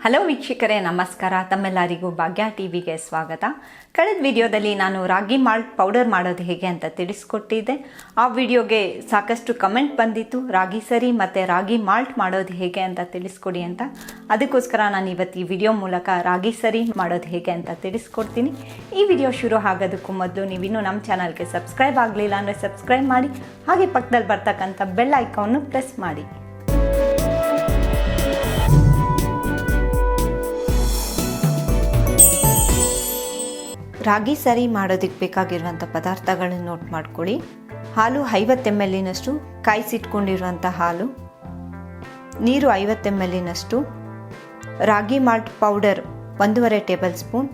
Hello ವೀಕ್ಷಕರೇ, ನಮಸ್ಕಾರ. ತಮ್ಮೆಲ್ಲರಿಗೂ ಭಾಗ್ಯ ಟಿವಿಗೆ ಸ್ವಾಗತ. ಕಳೆದ ವಿಡಿಯೋದಲ್ಲಿ ನಾನು ರಾಗಿ ಮಾಲ್ಟ್ ಪೌಡರ್ ಮಾಡೋದು ಹೇಗೆ ಅಂತ ತಿಳಿಸ್ಕೊಟ್ಟಿದ್ದೆ. ಆ ವಿಡಿಯೋಗೆ ಸಾಕಷ್ಟು ಕಮೆಂಟ್ ಬಂದಿತ್ತು, ರಾಗಿ ಸರಿ ಮತ್ತು ರಾಗಿ ಮಾಲ್ಟ್ ಮಾಡೋದು ಹೇಗೆ ಅಂತ ತಿಳಿಸ್ಕೊಡಿ ಅಂತ. ಅದಕ್ಕೋಸ್ಕರ ನಾನು ಇವತ್ತು ಈ ವಿಡಿಯೋ ಮೂಲಕ ರಾಗಿ ಸರಿ ಮಾಡೋದು ಹೇಗೆ ಅಂತ ತಿಳಿಸ್ಕೊಡ್ತೀನಿ. ಈ ವಿಡಿಯೋ ಶುರು ಆಗೋದಕ್ಕೂ ಮೊದಲು ನೀವಿನ್ನೂ ನಮ್ಮ ಚಾನಲ್ಗೆ ಸಬ್ಸ್ಕ್ರೈಬ್ ಆಗಲಿಲ್ಲ ಅಂದರೆ ಸಬ್ಸ್ಕ್ರೈಬ್ ಮಾಡಿ, ಹಾಗೆ ಪಕ್ಕದಲ್ಲಿ ಬರ್ತಕ್ಕಂಥ ಬೆಲ್ ಐಕಾನ್ನು ಪ್ರೆಸ್ ಮಾಡಿ. ರಾಗಿ ಸರಿ ಮಾಡೋದಕ್ಕೆ ಬೇಕಾಗಿರುವಂಥ ಪದಾರ್ಥಗಳನ್ನು ನೋಟ್ ಮಾಡ್ಕೊಳ್ಳಿ. ಹಾಲು 50 ml ಕಾಯಿಸಿಟ್ಕೊಂಡಿರುವಂಥ ಹಾಲು, ನೀರು 50 ml, ರಾಗಿ ಮಾಲ್ಟ್ ಪೌಡರ್ 1.5 ಟೇಬಲ್ ಸ್ಪೂನ್,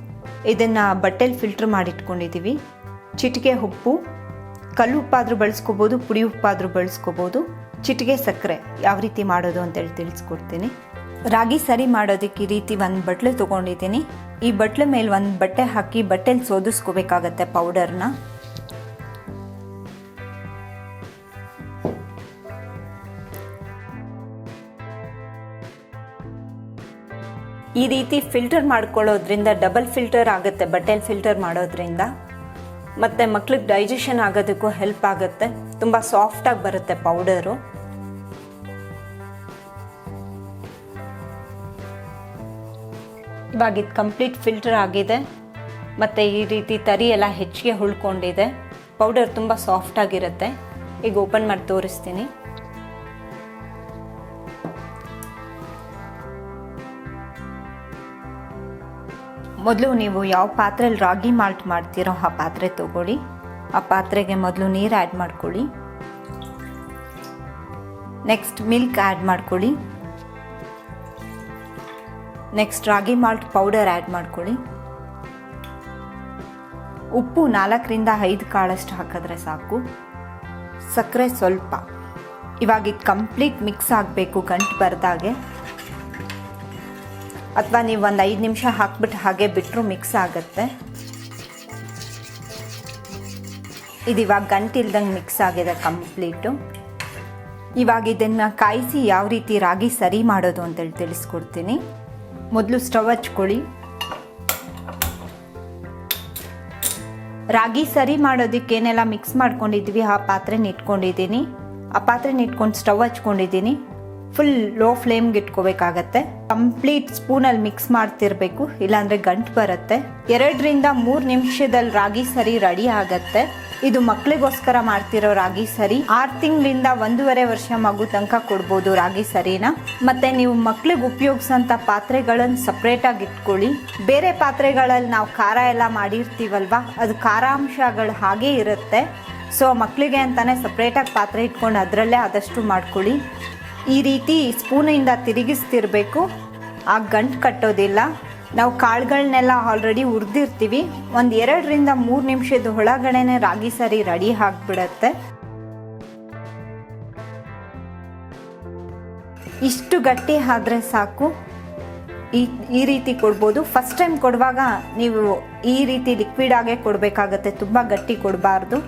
ಇದನ್ನು ಬಟ್ಟೆಲಿ ಫಿಲ್ಟ್ರ್ ಮಾಡಿಟ್ಕೊಂಡಿದ್ದೀವಿ, ಚಿಟಿಕೆ ಉಪ್ಪು, ಕಲ್ಲು ಉಪ್ಪಾದರೂ ಬಳಸ್ಕೋಬೋದು, ಪುಡಿ ಉಪ್ಪಾದರೂ ಬಳಸ್ಕೋಬೋದು, ಚಿಟಿಕೆ ಸಕ್ಕರೆ. ಯಾವ ರೀತಿ ಮಾಡೋದು ಅಂತೇಳಿ ತಿಳಿಸ್ಕೊಡ್ತೀನಿ. ರಾಗಿ ಸರಿ ಮಾಡೋದಕ್ಕೆ ಈ ರೀತಿ ಒಂದು ಬಟ್ಲು ತೊಗೊಂಡಿದ್ದೀನಿ. ಈ ಬಟ್ಲ ಮೇಲೆ ಒಂದು ಬಟ್ಟೆ ಹಾಕಿ ಬಟ್ಟೆಲಿ ಸೋದಿಸ್ಕೋಬೇಕಾಗತ್ತೆ ಪೌಡರ್ನ. ಈ ರೀತಿ ಫಿಲ್ಟರ್ ಮಾಡ್ಕೊಳ್ಳೋದ್ರಿಂದ ಡಬಲ್ ಫಿಲ್ಟರ್ ಆಗುತ್ತೆ ಬಟ್ಟೆಲಿ ಫಿಲ್ಟರ್ ಮಾಡೋದ್ರಿಂದ, ಮತ್ತು ಮಕ್ಳಿಗೆ ಡೈಜೆಷನ್ ಆಗೋದಕ್ಕೂ ಹೆಲ್ಪ್ ಆಗುತ್ತೆ. ತುಂಬ ಸಾಫ್ಟಾಗಿ ಬರುತ್ತೆ ಪೌಡರು. ಇವಾಗ ಇದು ಕಂಪ್ಲೀಟ್ ಫಿಲ್ಟರ್ ಆಗಿದೆ ಮತ್ತು ಈ ರೀತಿ ತರಿ ಎಲ್ಲ ಹೆಚ್ಚಿಗೆ ಉಳ್ಕೊಂಡಿದೆ. ಪೌಡರ್ ತುಂಬ ಸಾಫ್ಟಾಗಿರುತ್ತೆ. ಈಗ ಓಪನ್ ಮಾಡಿ ತೋರಿಸ್ತೀನಿ. ಮೊದಲು ನೀವು ಯಾವ ಪಾತ್ರೆಯಲ್ಲಿ ರಾಗಿ ಮಾಲ್ಟ್ ಮಾಡ್ತೀರೋ ಆ ಪಾತ್ರೆ ತಗೊಳ್ಳಿ. ಆ ಪಾತ್ರೆಗೆ ಮೊದಲು ನೀರು ಆ್ಯಡ್ ಮಾಡ್ಕೊಳ್ಳಿ. ನೆಕ್ಸ್ಟ್ ಮಿಲ್ಕ್ ಆ್ಯಡ್ ಮಾಡ್ಕೊಳ್ಳಿ. ನೆಕ್ಸ್ಟ್ ರಾಗಿ ಮಾಲ್ಟ್ ಪೌಡರ್ ಆ್ಯಡ್ ಮಾಡ್ಕೊಳ್ಳಿ. ಉಪ್ಪು 4ರಿಂದ 5 ಕಾಳಷ್ಟು ಹಾಕಿದ್ರೆ ಸಾಕು. ಸಕ್ಕರೆ ಸ್ವಲ್ಪ. ಇವಾಗ ಇದು ಕಂಪ್ಲೀಟ್ ಮಿಕ್ಸ್ ಆಗಬೇಕು ಗಂಟು ಬರ್ದಾಗೆ, ಅಥವಾ ನೀವು ಒಂದು 5 ನಿಮಿಷ ಹಾಕ್ಬಿಟ್ಟು ಹಾಗೆ ಬಿಟ್ಟರು ಮಿಕ್ಸ್ ಆಗುತ್ತೆ. ಇದು ಇವಾಗ ಗಂಟು ಇಲ್ದಂಗೆ ಮಿಕ್ಸ್ ಆಗಿದೆ ಕಂಪ್ಲೀಟು. ಇವಾಗ ಇದನ್ನು ಕಾಯಿಸಿ ಯಾವ ರೀತಿ ರಾಗಿ ಸರಿ ಮಾಡೋದು ಅಂತೇಳಿ ತಿಳಿಸ್ಕೊಡ್ತೀನಿ. ಮೊದಲು ಸ್ಟವ್ ಹಚ್ಕೊಳ್ಳಿ. ರಾಗಿ ಸರಿ ಮಾಡೋದಕ್ಕೆ ಏನೆಲ್ಲ ಮಿಕ್ಸ್ ಮಾಡ್ಕೊಂಡಿದ್ವಿ ಆ ಪಾತ್ರೆನ ಇಟ್ಕೊಂಡಿದ್ದೀನಿ. ಆ ಪಾತ್ರೆನ ಇಟ್ಕೊಂಡು ಸ್ಟವ್ ಹಚ್ಕೊಂಡಿದ್ದೀನಿ. ಫುಲ್ ಲೋ ಫ್ಲೇಮ್ಗೆ ಇಟ್ಕೋಬೇಕಾಗತ್ತೆ. ಕಂಪ್ಲೀಟ್ ಸ್ಪೂನಲ್ಲಿ ಮಿಕ್ಸ್ ಮಾಡ್ತಿರ್ಬೇಕು, ಇಲ್ಲಾಂದರೆ ಗಂಟು ಬರುತ್ತೆ. 2ರಿಂದ 3 ನಿಮಿಷದಲ್ಲಿ ರಾಗಿ ಸರಿ ರೆಡಿ ಆಗತ್ತೆ. ಇದು ಮಕ್ಕಳಿಗೋಸ್ಕರ ಮಾಡ್ತಿರೋ ರಾಗಿ ಸರಿ. 6 ತಿಂಗಳಿಂದ 1.5 ವರ್ಷ ಮಗು ತನಕ ಕೊಡ್ಬೋದು ರಾಗಿ ಸರಿನ. ಮತ್ತೆ ನೀವು ಮಕ್ಳಿಗೆ ಉಪಯೋಗಿಸೋಂಥ ಪಾತ್ರೆಗಳನ್ನು ಸಪ್ರೇಟಾಗಿ ಇಟ್ಕೊಳ್ಳಿ. ಬೇರೆ ಪಾತ್ರೆಗಳಲ್ಲಿ ನಾವು ಖಾರ ಎಲ್ಲ ಮಾಡಿರ್ತೀವಲ್ವ, ಅದು ಖಾರಾಂಶಗಳು ಹಾಗೇ ಇರುತ್ತೆ. ಸೊ ಮಕ್ಕಳಿಗೆ ಅಂತಾನೆ ಸಪ್ರೇಟಾಗಿ ಪಾತ್ರೆ ಇಟ್ಕೊಂಡು ಅದರಲ್ಲೇ ಆದಷ್ಟು ಮಾಡ್ಕೊಳ್ಳಿ. ಈ ರೀತಿ ಸ್ಪೂನಿಂದ ತಿರುಗಿಸ್ತಿರ್ಬೇಕು, ಆ ಗಂಟು ಕಟ್ಟೋದಿಲ್ಲ. ನಾವು ಕಾಳುಗಳನ್ನೆಲ್ಲ ಆಲ್ರೆಡಿ ಹುರಿದಿರ್ತೀವಿ. ಒಂದು 2ರಿಂದ 3 ನಿಮಿಷದ ಒಳಗಡೆನೆ ರಾಗಿ ಸರಿ ರೆಡಿ ಆಗಿಬಿಡತ್ತೆ. ಇಷ್ಟು ಗಟ್ಟಿ ಆದ್ರೆ ಸಾಕು. ಈ ರೀತಿ ಕೊಡ್ಬೋದು. ಫಸ್ಟ್ ಟೈಮ್ ಕೊಡುವಾಗ ನೀವು ಈ ರೀತಿ ಲಿಕ್ವಿಡ್ ಆಗೇ ಕೊಡಬೇಕಾಗತ್ತೆ, ತುಂಬ ಗಟ್ಟಿ ಕೊಡಬಾರ್ದು.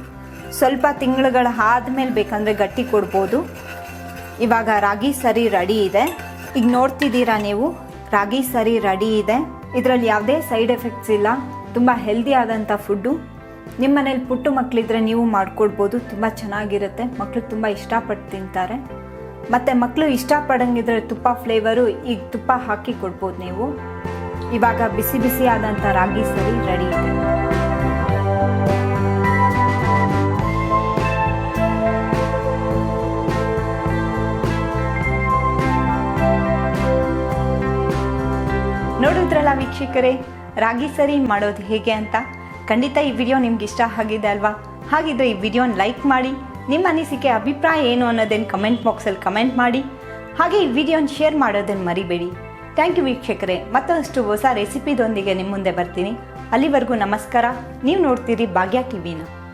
ಸ್ವಲ್ಪ ತಿಂಗಳುಗಳ ಆದಮೇಲೆ ಬೇಕಂದರೆ ಗಟ್ಟಿ ಕೊಡ್ಬೋದು. ಇವಾಗ ರಾಗಿ ಸರಿ ರೆಡಿ ಇದೆ. ಈಗ ನೋಡ್ತಿದ್ದೀರಾ ನೀವು, ರಾಗಿ ಸರಿ ರೆಡಿ ಇದೆ. ಇದರಲ್ಲಿ ಯಾವುದೇ ಸೈಡ್ ಎಫೆಕ್ಟ್ಸ್ ಇಲ್ಲ. ತುಂಬ ಹೆಲ್ದಿ ಆದಂಥ ಫುಡ್ಡು. ನಿಮ್ಮ ಮನೇಲಿ ಪುಟ್ಟು ಮಕ್ಕಳಿದ್ರೆ ನೀವು ಮಾಡಿಕೊಡ್ಬೋದು, ತುಂಬ ಚೆನ್ನಾಗಿರುತ್ತೆ. ಮಕ್ಕಳು ತುಂಬ ಇಷ್ಟಪಟ್ಟು ತಿಂತಾರೆ. ಮತ್ತು ಮಕ್ಕಳು ಇಷ್ಟಪಡಂಗಿದ್ರೆ ತುಪ್ಪ ಫ್ಲೇವರು, ಈಗ ತುಪ್ಪ ಹಾಕಿ ಕೊಡ್ಬೋದು ನೀವು. ಇವಾಗ ಬಿಸಿ ಬಿಸಿ ಆದಂಥ ರಾಗಿ ಸರಿ ರೆಡಿ ಇದೆ. ನೋಡಿದ್ರಲ್ಲ ವೀಕ್ಷಕರೇ, ರಾಗಿ ಸರಿ ಮಾಡೋದು ಹೇಗೆ ಅಂತ. ಖಂಡಿತ ಈ ವಿಡಿಯೋ ನಿಮ್ಗೆ ಇಷ್ಟ ಆಗಿದೆ ಅಲ್ವಾ? ಹಾಗಿದ್ರೆ ಈ ವಿಡಿಯೋನ ಲೈಕ್ ಮಾಡಿ. ನಿಮ್ಮ ಅನಿಸಿಕೆ ಅಭಿಪ್ರಾಯ ಏನು ಅನ್ನೋದನ್ನು ಕಮೆಂಟ್ ಬಾಕ್ಸಲ್ಲಿ ಕಮೆಂಟ್ ಮಾಡಿ. ಹಾಗೆ ಈ ವಿಡಿಯೋನ ಶೇರ್ ಮಾಡೋದನ್ನು ಮರಿಬೇಡಿ. ಥ್ಯಾಂಕ್ ಯು ವೀಕ್ಷಕರೇ. ಮತ್ತಷ್ಟು ಹೊಸ ರೆಸಿಪಿದೊಂದಿಗೆ ನಿಮ್ಮ ಮುಂದೆ ಬರ್ತೀನಿ. ಅಲ್ಲಿವರೆಗೂ ನಮಸ್ಕಾರ. ನೀವು ನೋಡ್ತೀರಿ ಭಾಗ್ಯ ಟಿವಿನ.